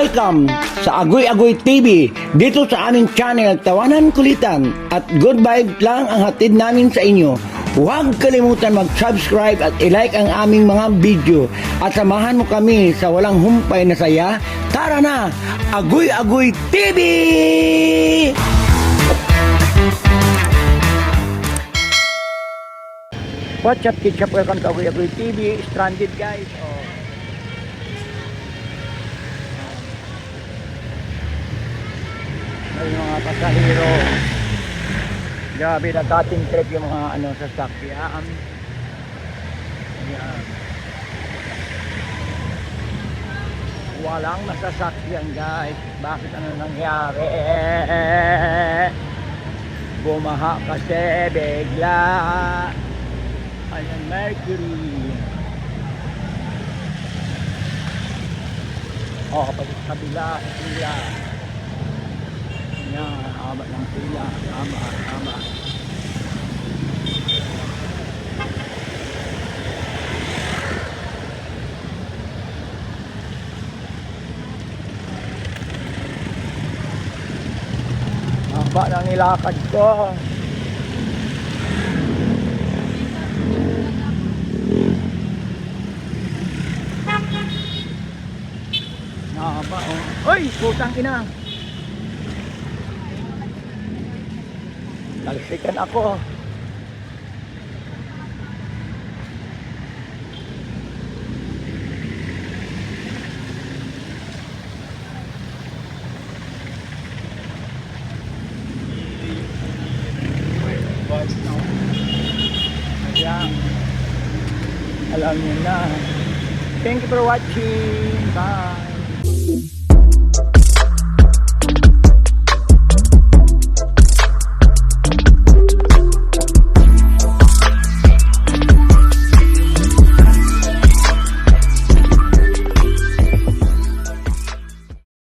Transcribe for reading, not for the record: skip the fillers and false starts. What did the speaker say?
Welcome sa Agoy Agoy TV. Dito sa aming channel, Tawanan Kulitan at good vibes lang ang hatid namin sa inyo. Huwag kalimutan mag-subscribe at i-like ang aming mga video at samahan mo kami sa walang humpay na saya. Tara na! Agoy Agoy TV! What's up, kids? Welcome to Agoy Agoy TV. Stranded, guys. May mga pasahero. Grabe na dating trip yung mga sasakyan. Ayan. Walang nasasakyan, guys. Bakit ano nangyari? Bumaha kasi bigla. Ayan, Mercury. Kapag kabila. Yan, haba ng pila. Tama. Haba ng nilakad ko. Haba, oh. Uy, putang ina. Nalsikan ako. Ayan. Alam niyo na. Thank you for watching. Bye.